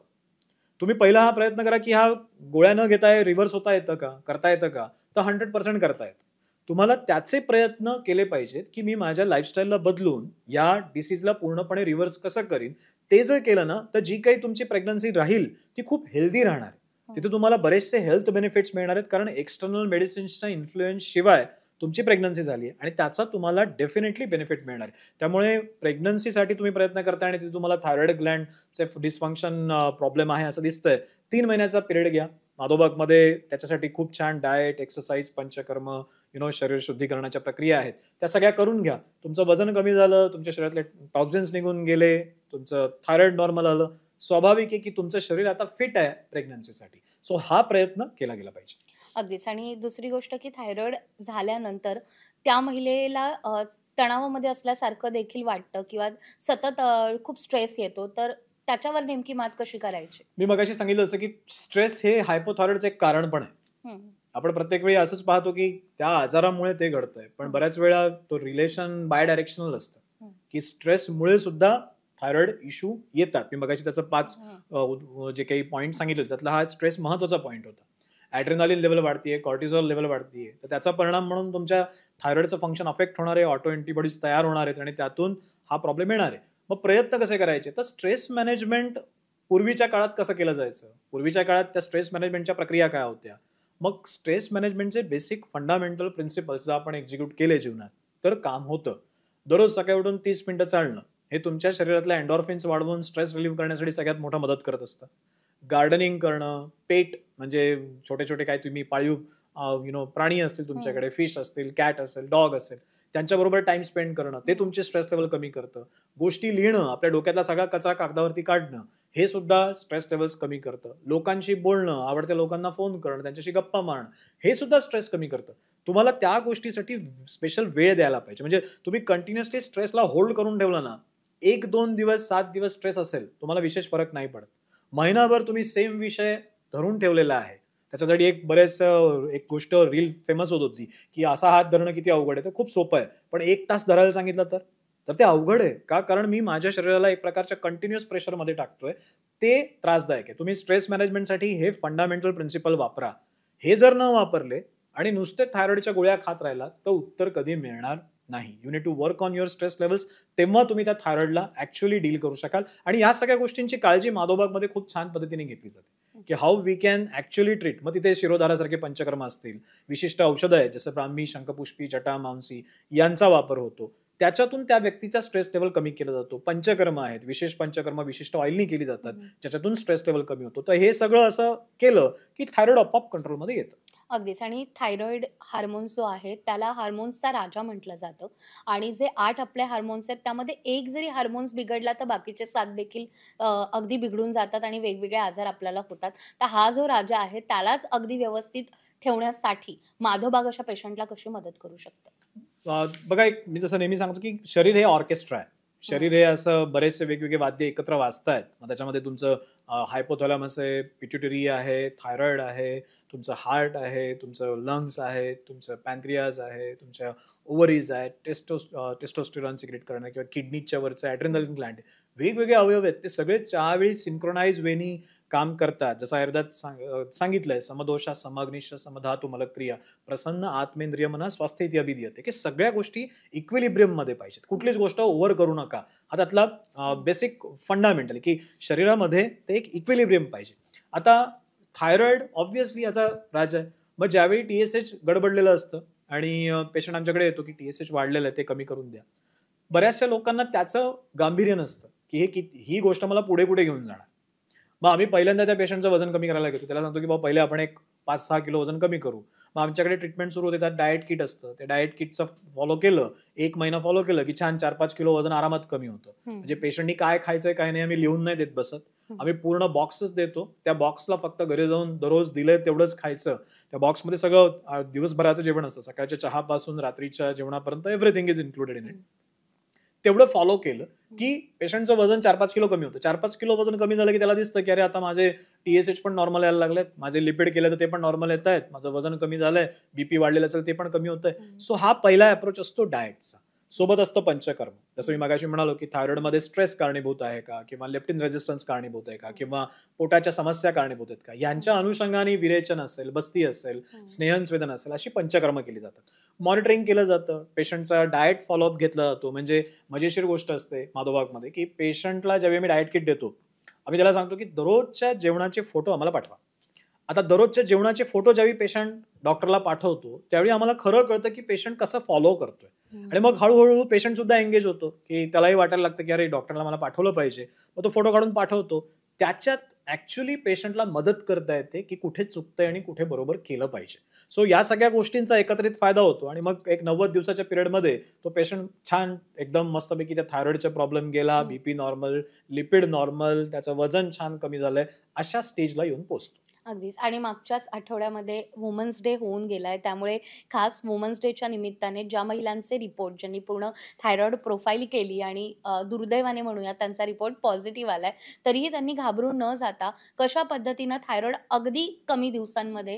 तुम्ही पहिला हा प्रयत्न करा, की ह्या गोळ्या न घेता रिव्हर्स होता येतं का? करता येतं का? तर 100% करता येतं. तुम्हाला त्याचे प्रयत्न केले पाहिजेत, की मी माझ्या लाईफस्टाईलला बदलून या डिसीजला पूर्णपणे रिव्हर्स कसं करीन? ते जर केलं ना, तर जी काही तुमची प्रेग्नन्सी राहील, ती खूप हेल्दी राहणार आहे. तिथे तुम्हाला बरेचसे हेल्थ बेनिफिट्स मिळणार आहेत, कारण एक्सटर्नल मेडिसिन्सच्या इन्फ्लुएन्स शिवाय तुमची प्रेग्नन्सी झाली आहे आणि त्याचा तुम्हाला डेफिनेटली बेनिफिट मिळणार आहे. त्यामुळे प्रेग्नन्सीसाठी तुम्ही प्रयत्न करताय आणि तिथे तुम्हाला थायरॉइड ग्लँडचे डिस्फंक्शन प्रॉब्लेम आहे असं दिसतंय. 3 महिन्याचा पिरियड घ्या. माधोबागमध्ये त्याच्यासाठी खूप छान डाएट, एक्सरसाइज, पंचकर्म, शरीर शुद्धीकरणाच्या प्रक्रिया आहेत. त्या सगळ्या करून घ्या. तुमचं वजन कमी झालं, तुमच्या शरीरातले टॉक्सिन्स निघून गेले, तुमचं थायरॉइड नॉर्मल आलं. स्वाभाविक आहे की तुमचं शरीर आता फिट आहे प्रेग्नन्सीसाठी. सो हा प्रयत्न केला गेला पाहिजे. अगदीच. आणि दुसरी गोष्ट, की थायरॉईड झाल्यानंतर त्या महिलेला तणावामध्ये असल्यासारखं देखील वाटतं किंवा सतत खूप स्ट्रेस येतो. तर त्याच्यावर नेमकी मात कशी करायची? मी मगाशी सांगितलं असं की स्ट्रेस हे हायपोथायरॉइडचं एक कारण पण आहे. हं. आपण प्रत्येक वेळी असंच पाहतो की त्या आजारामुळे ते घडतंय. पण बऱ्याच वेळा तो रिलेशन बाय डायरेक्शनल असतं, हं. की स्ट्रेसमुळे सुद्धा थायरॉइड इश्यू येतात. मी मगाशी त्याचं 5 जे काही पॉइंट सांगितले त्यातला हा स्ट्रेस महत्त्वाचा पॉइंट होता. ॲड्रेनालिन लेव्हल वाढतीये, कॉर्टिझॉल लेव्हल वाढतीये. तर त्याचा परिणाम म्हणून तुमच्या थायरॉइडचं फंक्शन अफेक्ट होणार आहे, ऑटो अँटीबॉडीज तयार होणार आहेत आणि त्यातून हा प्रॉब्लेम येणार आहे. मग प्रयत्न कसे करायचे? तर स्ट्रेस मॅनेजमेंट पूर्वीच्या काळात कसं केलं जायचं? पूर्वीच्या काळात त्या स्ट्रेस मॅनेजमेंटच्या प्रक्रिया काय होत्या? मग स्ट्रेस मॅनेजमेंटचे बेसिक फंडामेंटल प्रिन्सिपल्स जर आपण एक्झिक्यूट केले जीवनात, तर काम होतं. दररोज सकाळी उठून 30 मिनिटं चालणं, हे तुमच्या शरीरातल्या एंडॉर्फिन्स वाढवून स्ट्रेस रिलीव्ह करण्यासाठी सगळ्यात मोठा मदत करत असतं. गार्डनिंग करणं, पेट म्हणजे छोटे-छोटे काय तुम्ही पाळीव प्राणी असतील तुमच्याकडे, फिश असतील, कॅट असेल, डॉग असेल, त्यांच्याबरोबर टाईम स्पेंड करणं, ते तुमचे स्ट्रेस लेव्हल कमी करतं. गोष्टी लिहिणं, आपल्या डोक्यातला सगळा कचरा कागदावरती काढणं, हे सुद्धा स्ट्रेस लेव्हल्स कमी करतं. लोकांशी बोलणं, आवडत्या लोकांना फोन करणं, त्यांच्याशी गप्पा मारणं, हे सुद्धा स्ट्रेस कमी करतं. तुम्हाला त्या गोष्टीसाठी स्पेशल वेळ द्यायला पाहिजे. म्हणजे तुम्ही कंटिन्युअसली स्ट्रेसला होल्ड करून ठेवलं ना, 1-2 दिवस, 7 दिवस स्ट्रेस असेल, तुम्हाला विशेष फरक नाही पडत. महिनाभर तुम्ही सेम विषय धरून ठेवलेला आहे. त्याच्यासाठी एक गोष्ट रील फेमस होत होती, की असा हात धरणं किती अवघड आहे. तर खूप सोपं आहे. पण 1 तास धरायला सांगितलं तर? तर ते अवघड आहे. का? कारण मी माझ्या शरीराला एक प्रकारच्या कंटिन्युअस प्रेशरमध्ये टाकतोय. ते त्रासदायक आहे. तुम्ही स्ट्रेस मॅनेजमेंटसाठी हे फंडामेंटल प्रिन्सिपल वापरा. हे जर न वापरले, आणि नुसते थायरॉइडच्या गोळ्या खात राहिला तर उत्तर कधी मिळणार नाही. You need to work on your stress levels. तेव्हा तुम्ही त्या थायरॉइडला ऍक्च्युअली डील करू शकाल. आणि या सगळ्या गोष्टींची काळजी माधवबागमध्ये खूप छान पद्धतीने घेतली जाते की how we can actually treat. मग तिथे शिरोधारासारखे पंचकर्म असतील, विशिष्ट औषधं आहेत जसं ब्राह्मी, शंखपुष्पी, जटा, मांसी यांचा वापर होतो. त्याच्यातून त्या व्यक्तीचा स्ट्रेस लेवल कमी केला जातो. पंचकर्म आहेत, विशेष पंचकर्म विशिष्ट ऑइलनी केली जातात, ज्याच्यातून स्ट्रेस लेवल कमी होतो. तर हे सगळं असं केलं की थायरॉइड आपोआप कंट्रोलमध्ये येतं. अगदीच. आणि थायरॉइड हार्मोन्स जो आहे त्याला हार्मोन्सचा राजा म्हटलं जातं. आणि जे 8 आपले हार्मोन्स आहेत त्यामध्ये एक जरी हार्मोन्स बिघडला तर बाकीचे 7 देखील अगदी बिघडून जातात आणि वेगवेगळे आजार आपल्याला होतात. तर हा जो राजा आहे त्यालाच अगदी व्यवस्थित ठेवण्यासाठी माधवबाग अशा पेशंटला कशी मदत करू शकते? बघा, एक मी जसं नेहमी सांगतो की शरीर हे ऑर्केस्ट्रा आहे. शरीर हे असं बरेचसे वेगवेगळे वाद्य एकत्र वाजतायत. मग त्याच्यामध्ये तुमचं हायपोथॅलॅमस आहे, पिट्युटरी आहे, थायरॉइड आहे, तुमचं हार्ट आहे, तुमचं लंग्स आहे, तुमचं पॅनक्रियाज आहे, तुमच्या ओव्हरीज आहेत, टेस्टोस्टेरॉन सिक्रेट करणं किंवा किडनीच्या वरचं ॲड्रेनलिन ग्लँड, वेगवेगळे अवयव आहेत. ते सगळे त्यावेळी सिंक्रोनाइज वेनी काम करतात. जसं आयुर्वेदात सांगितलंय, समदोषा समग्निश समधातु मलक्रिया प्रसन्न आत्मेंद्रिय मना स्वास्थ्य इति अभिधीयते, की सगळ्या गोष्टी इक्विलिब्रियम मध्ये पाहिजेत. कुठलीच गोष्ट ओव्हर करू नका. हा त्यातला बेसिक फंडामेंटल की शरीरामध्ये ते एक इक्विलिब्रियम पाहिजे. आता थायरॉइड ऑब्व्हियसली याचा राज आहे. मग ज्यावेळी TSH गडबडलेलं असतं आणि पेशंट आमच्याकडे येतो की TSH वाढलेलं आहे, ते कमी करून द्या. बऱ्याचशा लोकांना त्याचं गांभीर्य नसतं की ही गोष्ट मला पुढे कुठे घेऊन जाणार. मग आम्ही पहिल्यांदा त्या पेशंटचं वजन कमी करायला घेतो. त्याला सांगतो की बाबा पहिले आपण एक 5-6 किलो वजन कमी करू. मग आमच्याकडे ट्रीटमेंट सुरू होते. त्यात डाएट किट असतं. ते डाएट किटचं फॉलो केलं, 1 महिना फॉलो केलं की छान 4-5 किलो वजन आरामात कमी होतं. म्हणजे पेशंटनी काय खायचंय काय नाही आम्ही लिहून नाही देत बसत. आम्ही पूर्ण बॉक्सच देतो. त्या बॉक्सला फक्त घरी जाऊन दररोज दिलंय तेवढंच खायचं. त्या बॉक्समध्ये सगळं दिवसभराचं जेवण असतं. सकाळच्या चहापासून रात्रीच्या जेवणापर्यंत everything is included in it. तेवढं फॉलो केलं की पेशंटचं वजन 4-5 किलो कमी होतं. 4-5 किलो वजन कमी झालं की त्याला दिसतं की अरे आता माझे TSH पण नॉर्मल यायला लागलेत, माझे लिपिड केले तर ते पण नॉर्मल येत आहेत, माझं वजन कमी झालंय, BP वाढलेलं असेल ते पण कमी होतंय. सो हा पहिला अप्रोच असतो डाएटचा. सोबत असतं पंचकर्म. जसं मी मगाशी म्हणालो की थायरॉइडमध्ये स्ट्रेस कारणीभूत आहे का, किंवा लेप्टिन रेजिस्टन्स कारणीभूत आहे का, किंवा पोटाच्या समस्या कारणीभूत आहेत का, यांच्या अनुषंगाने विरेचन असेल, बस्ती असेल, स्नेहनस्वेदन असेल, अशी पंचकर्म केली जातात. मॉनिटरिंग केलं जातं, पेशंटचा डाएट फॉलोअप घेतला जातो. म्हणजे मजेशीर गोष्ट असते माधवबागमध्ये की पेशंटला ज्यावेळी आम्ही डाएट किट देतो, आम्ही त्याला सांगतो की दररोजच्या जेवणाचे फोटो आम्हाला पाठवा. आता दररोजच्या जेवणाचे फोटो ज्यावेळी पेशंट डॉक्टरला पाठवतो त्यावेळी आम्हाला खरं कळतं की पेशंट कसं फॉलो करतोय. आणि मग हळूहळू पेशंट सुद्धा एंगेज होतो की त्यालाही वाटायला लागतं की अरे डॉक्टरला मला पाठवलं पाहिजे. मग तो फोटो काढून पाठवतो. त्याच्यात ऍक्च्युली पेशंटला मदत करता येते की कुठे चुकतंय आणि कुठे बरोबर केलं पाहिजे. सो या सगळ्या गोष्टींचा एकत्रित फायदा होतो आणि मग एक 90 दिवसाच्या पिरियडमध्ये तो पेशंट छान एकदम मस्तपैकी त्या थायरॉइडचा प्रॉब्लेम गेला, BP नॉर्मल, लिपिड नॉर्मल, त्याचं वजन छान कमी झालंय, अशा स्टेजला येऊन पोहोचतो. अगदीच. आणि मागच्याच आठवड्यामध्ये वुमन्स डे होऊन गेलाय. त्यामुळे खास वुमन्स डेच्या निमित्ताने ज्या महिलांचे रिपोर्ट, ज्यांनी पूर्ण थायरॉइड प्रोफाईल केली आणि दुर्दैवाने म्हणूया त्यांचा रिपोर्ट पॉझिटिव्ह आलाय, तरीही त्यांनी घाबरून न जाता कशा पद्धतीनं थायरॉइड अगदी कमी दिवसांमध्ये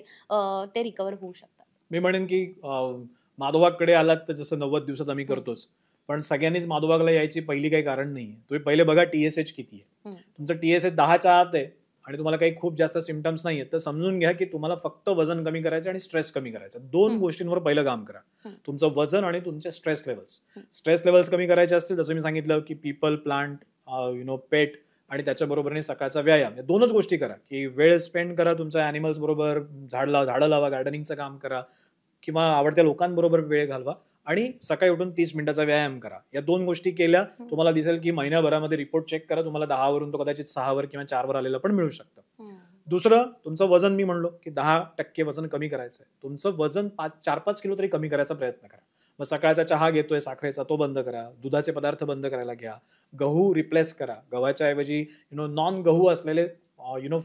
ते रिकव्हर होऊ शकतात? मी म्हणेन की माधवबागकडे आलात तर जसं 90 दिवसात आम्ही करतोच. पण सगळ्यांनीच माधवबागला यायची पहिली काही कारण नाहीये. तुम्ही पहिले बघा TSH किती आहे. तुमचं TSH 10च्या आत आहे आणि तुम्हाला काही खूप जास्त सिम्पटम्स नाही आहेत, तर समजून घ्या की तुम्हाला फक्त वजन कमी करायचं आणि स्ट्रेस कमी करायचा. 2 गोष्टींवर पहिलं काम करा. तुमचं वजन आणि तुमचे स्ट्रेस लेवल्स. स्ट्रेस लेवल्स कमी करायचे असतील, जसं मी सांगितलं की पीपल, प्लांट, पेट आणि त्याच्या बरोबरीने सकाळचा व्यायाम, या 2च गोष्टी करा. की वेळ स्पेंड करा तुमच्या ॲनिमल्स बरोबर, झाडं लावा, गार्डनिंगचं काम करा किंवा आवडत्या लोकांबरोबर वेळ घालवा आणि सकाळी उठून 30 मिनिटाचा व्यायाम करा. या 2 गोष्टी केल्या तुम्हाला दिसेल की महिन्याभरामध्ये रिपोर्ट चेक करा, तुम्हाला 10 वरून तो कदाचित 6 वर किंवा 4 वर आलेलं पण मिळू शकतं. दुसरं, तुमचं वजन मी म्हणलो की 10% वजन कमी करायचं आहे. तुमचं वजन 4-5 किलो तरी कमी करायचा प्रयत्न करा. मग सकाळचा चहा घेतोय साखरेचा, तो बंद करा. दुधाचे पदार्थ बंद करायला घ्या. गहू रिप्लेस करा. गव्हाच्या ऐवजी नॉन गहू असलेले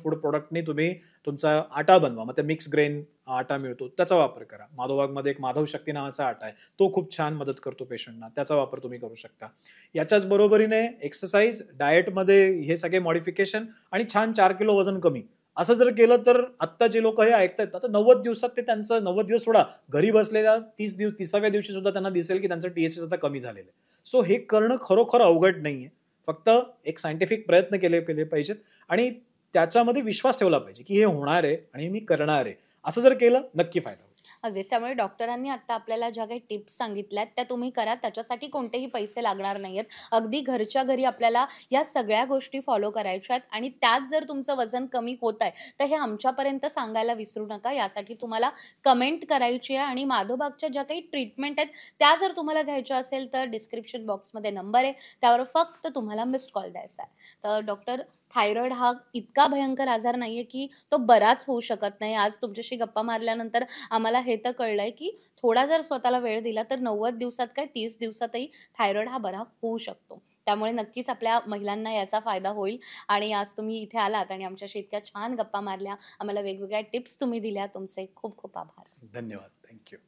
फूड प्रोडक्टनी तुम्ही तुमचा आटा बनवा. मग ते मिक्स ग्रेन आटा मिळतो, त्याचा वापर करा. माधवबागमध्ये एक माधव शक्ती नावाचा आटा आहे, तो खूप छान मदत करतो पेशंटना, त्याचा वापर तुम्ही करू शकता. याच्याच बरोबरीने एक्सरसाइज, डाएटमध्ये हे सगळे मॉडिफिकेशन आणि छान 4 किलो वजन कमी, असं जर केलं तर आत्ता जे लोक हे ऐकतायत, आता 90 दिवसात ते त्यांचं 90 दिवस सोडा, घरी बसलेल्या 30व्या दिवशी सुद्धा त्यांना दिसेल की त्यांचं TSH आता कमी झालेलं आहे. सो हे करणं खरोखर अवघड नाहीये. फक्त एक सायंटिफिक प्रयत्न केले पाहिजेत आणि त्याच्यामध्ये विश्वास ठेवला पाहिजे की हे होणार आहे आणि मी करणार आहे. असं जर केलं नक्की फायदा होईल. अगदीच. त्यामुळे डॉक्टरांनी आता आपल्याला ज्या काही टिप्स सांगितल्यात त्या तुम्ही करा. त्याच्यासाठी कोणतेही पैसे लागणार नाहीयेत. अगदी घरच्या घरी आपल्याला या सगळ्या गोष्टी फॉलो करायच्या आहेत आणि त्यात जर तुमचं वजन कमी होत आहे, तर हे आमच्यापर्यंत सांगायला विसरू नका. यासाठी तुम्हाला कमेंट करायची आहे आणि माधोबागच्या ज्या काही ट्रीटमेंट आहेत, त्या जर तुम्हाला घ्यायच्या असेल तर डिस्क्रिप्शन बॉक्समध्ये नंबर आहे. त्यावर फक्त तुम्हाला मिस्ड कॉल द्यायचा आहे. तर डॉक्टर, थायरॉईड हा इतका भयंकर आजार नाहीये, की तो बराच होऊ शकत नाही. आज तुमच्याशी गप्पा मारल्यानंतर आम्हाला हे तर कळलंय, की थोडा जर स्वतःला वेळ दिला तर 90 दिवसात काय 30 दिवसातही थायरॉईड हा बरा होऊ शकतो. त्यामुळे नक्कीच आपल्या महिलांना याचा फायदा होईल आणि आज तुम्ही इथे आलात आणि आमच्याशी इतक्या छान गप्पा मारल्या. आम्हाला वेगवेगळ्या टिप्स तुम्ही दिल्या. तुमचे खूप खूप आभार. धन्यवाद. थँक्यू.